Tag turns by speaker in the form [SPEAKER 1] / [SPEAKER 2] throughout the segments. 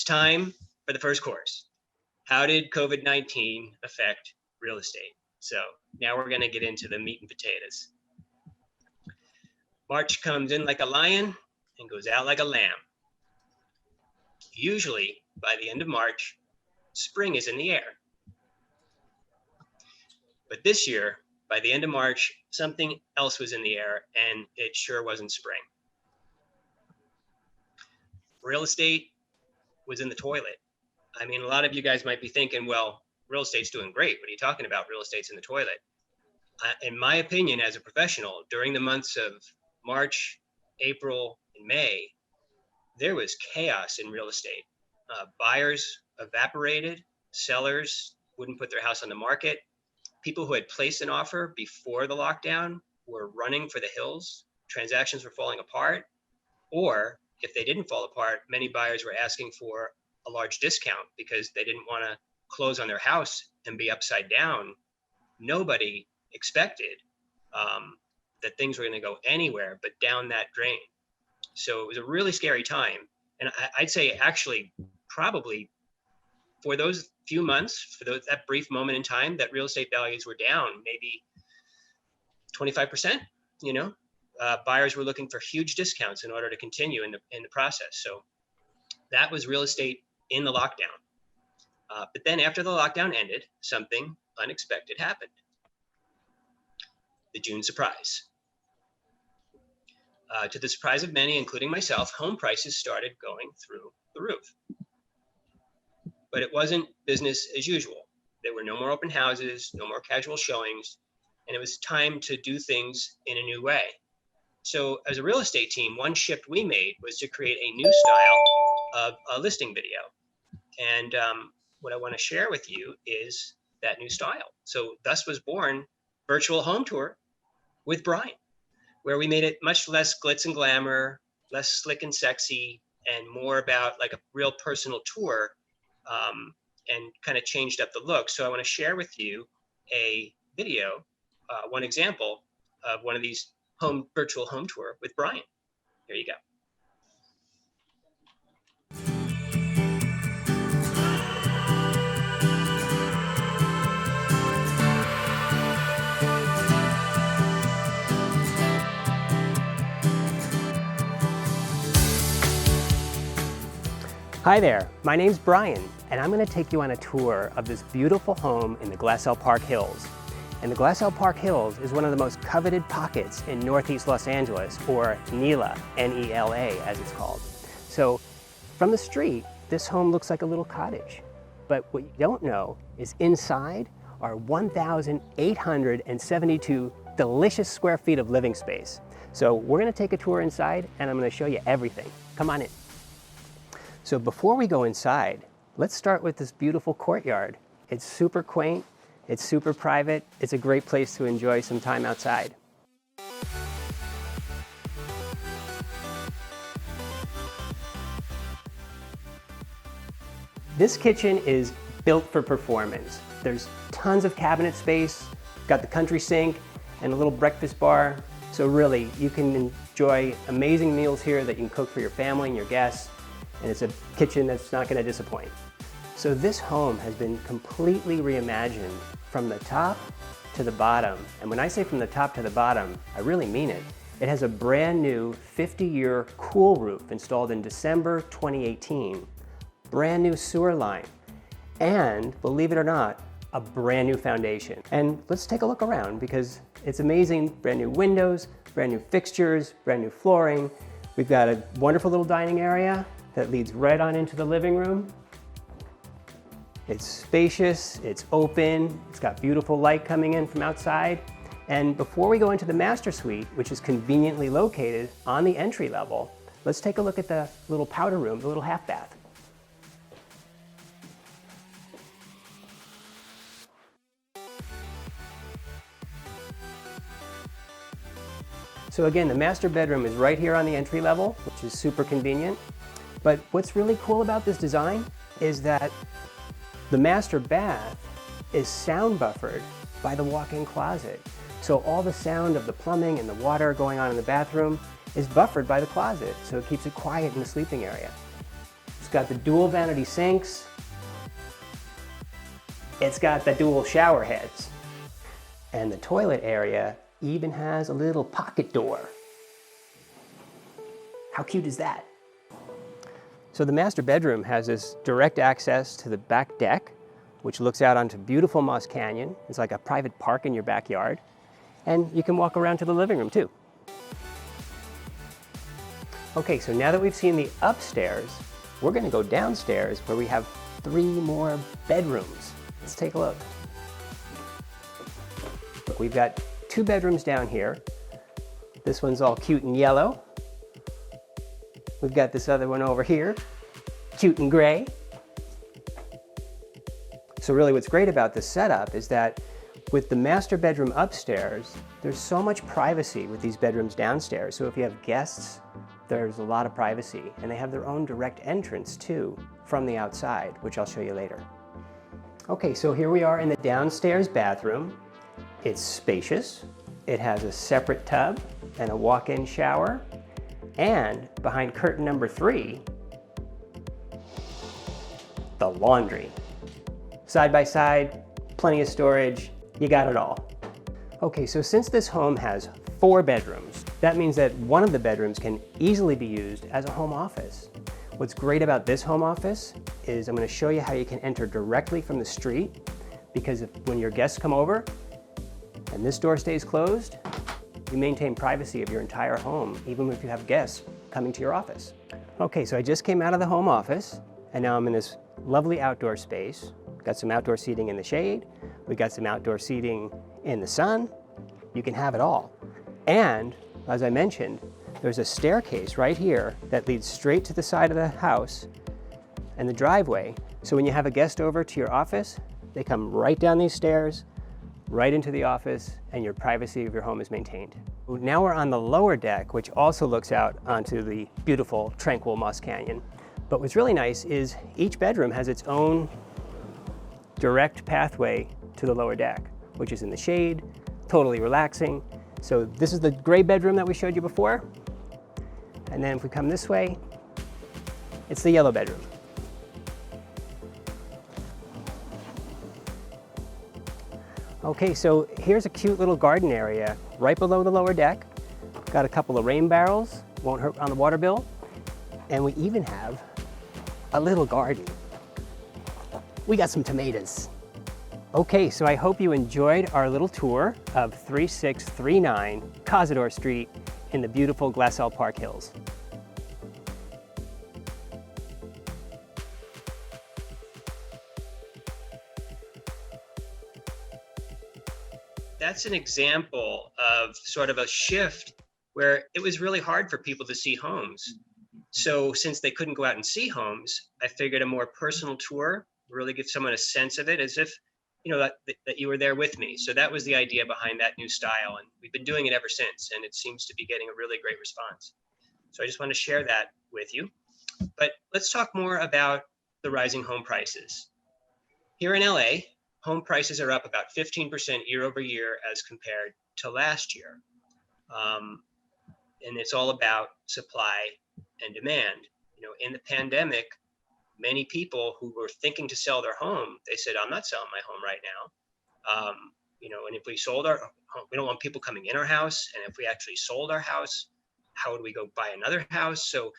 [SPEAKER 1] time for the first course. How did COVID-19 affect real estate? So now we're going to get into the meat and potatoes. March comes in like a lion and goes out like a lamb. Usually by the end of March, spring is in the air. But this year, by the end of March, something else was in the air, and it sure wasn't spring. Real estate was in the toilet. I mean, a lot of you guys might be thinking, well, real estate's doing great. What are you talking about? Real estate's in the toilet. In my opinion, as a professional, during the months of March, April, and May, there was chaos in real estate. Buyers evaporated, sellers wouldn't put their house on the market. People who had placed an offer before the lockdown were running for the hills. Transactions were falling apart. Or if they didn't fall apart, many buyers were asking for a large discount because they didn't want to close on their house and be upside down. Nobody expected that things were going to go anywhere but down that drain. So it was a really scary time. And I'd say actually probably for those few months, that brief moment in time, that real estate values were down maybe 25%, buyers were looking for huge discounts in order to continue in the process. So that was real estate in the lockdown. But then after the lockdown ended, something unexpected happened. The June surprise. To the surprise of many, including myself, home prices started going through the roof. But it wasn't business as usual. There were no more open houses, no more casual showings, and it was time to do things in a new way. So as a real estate team, one shift we made was to create a new style of a listing video. And what I want to share with you is that new style. So thus was born Virtual Home Tour with Brian, where we made it much less glitz and glamour, less slick and sexy, and more about like a real personal tour, and kind of changed up the look. So I want to share with you a video, one example of one of these virtual home tour with Brian. Here you go. Hi there, my name's Brian, and I'm going to take you on a tour of this beautiful home in the Glassell Park Hills. And the Glassell Park Hills is one of the most coveted pockets in Northeast Los Angeles, or NELA, N-E-L-A as it's called. So from the street, this home looks like a little cottage. But what you don't know is inside are 1,872 delicious square feet of living space. So we're going to take a tour inside, and I'm going to show you everything. Come on in. So before we go inside, let's start with this beautiful courtyard. It's super quaint, it's super private, it's a great place to enjoy some time outside. This kitchen is built for performance. There's tons of cabinet space, got the country sink, and a little breakfast bar. So really, you can enjoy amazing meals here that you can cook for your family and your guests. And it's a kitchen that's not going to disappoint. So this home has been completely reimagined from the top to the bottom. And when I say from the top to the bottom, I really mean it. It has a brand new 50-year cool roof installed in December 2018, brand new sewer line, and believe it or not, a brand new foundation. And let's take a look around because it's amazing. Brand new windows, brand new fixtures, brand new flooring. We've got a wonderful little dining area that leads right on into the living room. It's spacious, it's open, it's got beautiful light coming in from outside. And before we go into the master suite, which is conveniently located on the entry level, let's take a look at the little powder room, the little half bath. So again, the master bedroom is right here on the entry level, which is super convenient. But what's really cool about this design is that the master bath is sound buffered by the walk-in closet. So all the sound of the plumbing and the water going on in the bathroom is buffered by the closet, so it keeps it quiet in the sleeping area.
[SPEAKER 2] It's got the dual vanity sinks. It's got the dual shower heads. And the toilet area even has a little pocket door. How cute is that? So the master bedroom has this direct access to the back deck, which looks out onto beautiful Moss Canyon. It's like a private park in your backyard. And you can walk around to the living room too. Okay, so now that we've seen the upstairs, we're gonna go downstairs where we have 3 more bedrooms. Let's take a look. Look, we've got 2 bedrooms down here. This one's all cute and yellow. We've got this other one over here, cute and gray. So really what's great about this setup is that with the master bedroom upstairs, there's so much privacy with these bedrooms downstairs. So if you have guests, there's a lot of privacy, and they have their own direct entrance too from the outside, which I'll show you later. Okay, so here we are in the downstairs bathroom. It's spacious. It has a separate tub and a walk-in shower. And behind curtain number 3, the laundry. Side by side, plenty of storage, you got it all. Okay, so since this home has 4 bedrooms, that means that one of the bedrooms can easily be used as a home office. What's great about this home office is I'm going to show you how you can enter directly from the street, because when your guests come over and this door stays closed, you maintain privacy of your entire home, even if you have guests coming to your office. Okay, so I just came out of the home office, and now I'm in this lovely outdoor space. Got some outdoor seating in the shade. We got some outdoor seating in the sun. You can have it all. And as I mentioned, there's a staircase right here that leads straight to the side of the house and the driveway. So when you have a guest over to your office, they come right down these stairs, right into the office, and your privacy of your home is maintained. Now we're on the lower deck, which also looks out onto the beautiful, tranquil Moss Canyon. But what's really nice is each bedroom has its own direct pathway to the lower deck, which is in the shade, totally relaxing. So this is the gray bedroom that we showed you before. And then if we come this way, it's the yellow bedroom. Okay, so here's a cute little garden area right below the lower deck. Got a couple of rain barrels, won't hurt on the water bill. And we even have a little garden. We got some tomatoes. Okay, so I hope you enjoyed our little tour of 3639 Cazador Street in the beautiful Glassell Park Hills.
[SPEAKER 1] That's an example of sort of a shift where it was really hard for people to see homes. So since they couldn't go out and see homes, I figured a more personal tour, really give someone a sense of it as if, you know, that you were there with me. So that was the idea behind that new style. And we've been doing it ever since, and it seems to be getting a really great response. So I just want to share that with you. But let's talk more about the rising home prices. Here in LA, home prices are up about 15% year over year as compared to last year. And it's all about supply and demand. You know, in the pandemic, many people who were thinking to sell their home, they said, I'm not selling my home right now. You know, and if we sold our home, we don't want people coming in our house. And if we actually sold our house, how would we go buy another house? So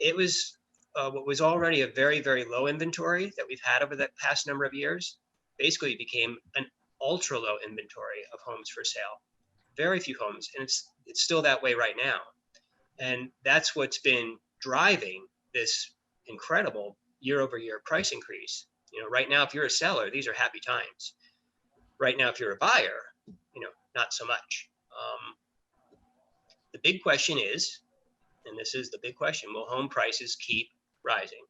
[SPEAKER 1] it was what was already a very, very low inventory that we've had over the past number of years, basically became an ultra low inventory of homes for sale. Very few homes, and it's still that way right now. And that's what's been driving this incredible year over year price increase. You know, right now, if you're a seller, these are happy times. Right now, if you're a buyer, you know, not so much. The big question is, and this is the big question, will home prices keep rising?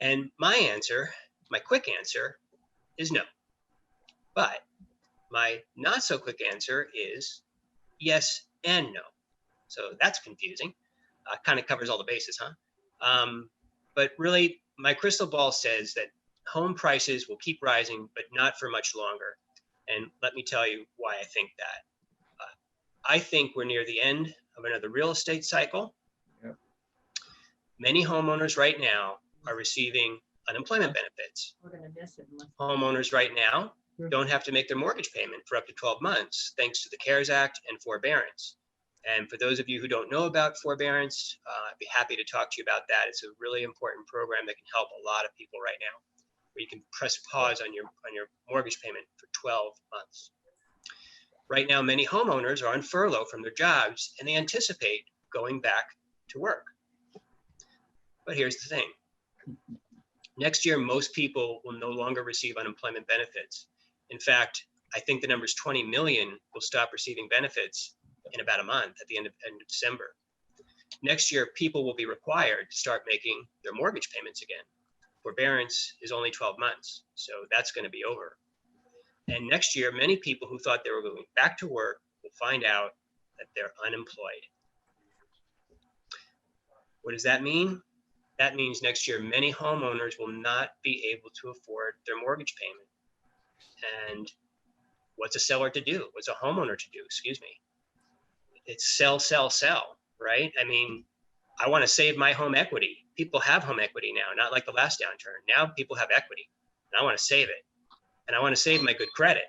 [SPEAKER 1] And my answer, my quick answer is no. But my not so quick answer is yes and no. So that's confusing. Kind of covers all the bases, huh? But really, my crystal ball says that home prices will keep rising, but not for much longer. And let me tell you why I think that. I think we're near the end of another real estate cycle. Yep. Many homeowners right now are receiving unemployment benefits.
[SPEAKER 3] We're gonna miss it.
[SPEAKER 1] Homeowners right now don't have to make their mortgage payment for up to 12 months, thanks to the CARES Act and forbearance. And for those of you who don't know about forbearance, I'd be happy to talk to you about that. It's a really important program that can help a lot of people right now, where you can press pause on your mortgage payment for 12 months. Right now, many homeowners are on furlough from their jobs and they anticipate going back to work. But here's the thing. Next year, most people will no longer receive unemployment benefits. In fact, I think the number is 20 million will stop receiving benefits in about a month at the end of December. Next year, people will be required to start making their mortgage payments again. Forbearance is only 12 months, so that's going to be over. And next year, many people who thought they were going back to work will find out that they're unemployed. What does that mean? That means next year, many homeowners will not be able to afford their mortgage payment. And what's a seller to do? What's a homeowner to do? Excuse me. It's sell, sell, sell, right? I mean, I want to save my home equity. People have home equity now, not like the last downturn. Now people have equity, and I want to save it. And I want to save my good credit,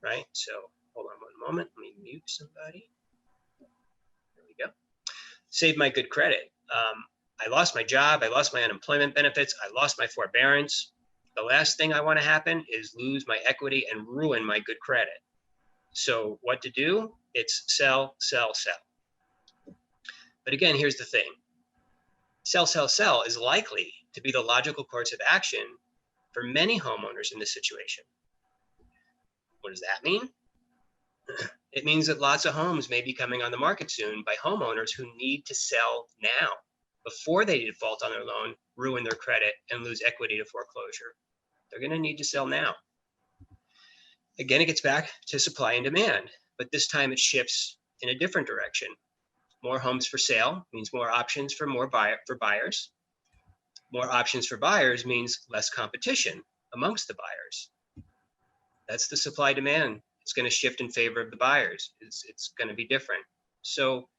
[SPEAKER 1] right? So hold on one moment. Let me mute somebody. There we go. Save my good credit. I lost my job. I lost my unemployment benefits. I lost my forbearance. The last thing I want to happen is lose my equity and ruin my good credit. So what to do? It's sell, sell, sell. But again, here's the thing. Sell, sell, sell is likely to be the logical course of action for many homeowners in this situation. What does that mean? It means that lots of homes may be coming on the market soon by homeowners who need to sell now before they default on their loan, ruin their credit, and lose equity to foreclosure. They're going to need to sell now. Again, it gets back to supply and demand, but this time it shifts in a different direction. More homes for sale means more options for buyers. More options for buyers means less competition amongst the buyers. That's the supply demand. It's going to shift in favor of the buyers. It's going to be different. So,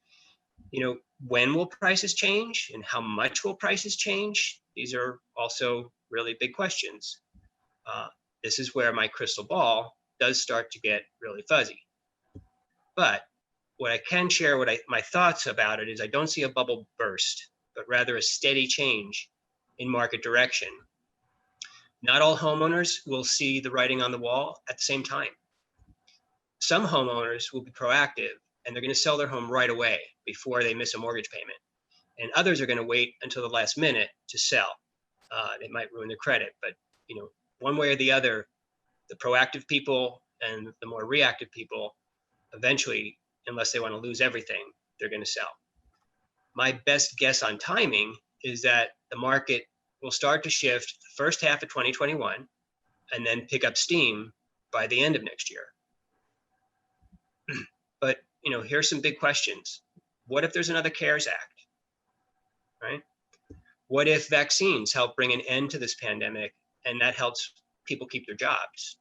[SPEAKER 1] when will prices change and how much will prices change? These are also really big questions. This is where my crystal ball does start to get really fuzzy. But what I can share, my thoughts about it is I don't see a bubble burst, but rather a steady change in market direction. Not all homeowners will see the writing on the wall at the same time. Some homeowners will be proactive and they're going to sell their home right away before they miss a mortgage payment. And others are going to wait until the last minute to sell. They might ruin their credit, but one way or the other, the proactive people and the more reactive people, eventually, unless they want to lose everything, they're going to sell. My best guess on timing is that the market will start to shift the first half of 2021 and then pick up steam by the end of next year. But here's some big questions. What if there's another CARES Act, right? What if vaccines help bring an end to this pandemic and that helps people keep their jobs?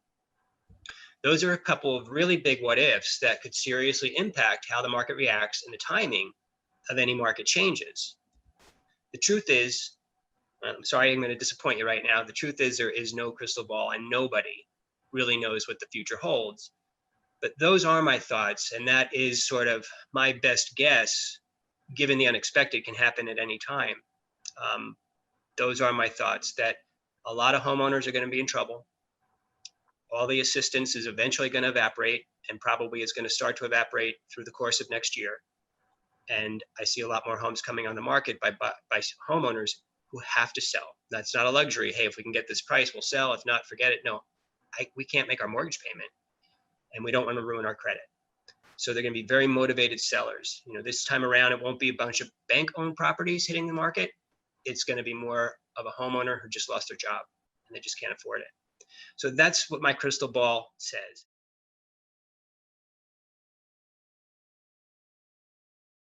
[SPEAKER 1] Those are a couple of really big what ifs that could seriously impact how the market reacts and the timing of any market changes. The truth is, I'm sorry, I'm going to disappoint you right now. The truth is there is no crystal ball and nobody really knows what the future holds. But those are my thoughts, and that is sort of my best guess, given the unexpected can happen at any time. Those are my thoughts, that a lot of homeowners are going to be in trouble. All the assistance is eventually going to evaporate and probably is going to start to evaporate through the course of next year. And I see a lot more homes coming on the market by homeowners who have to sell. That's not a luxury. Hey, if we can get this price, we'll sell. If not, forget it. No, we can't make our mortgage payment and we don't want to ruin our credit. So they're going to be very motivated sellers. This time around, it won't be a bunch of bank-owned properties hitting the market. It's going to be more of a homeowner who just lost their job and they just can't afford it. So that's what my crystal ball says.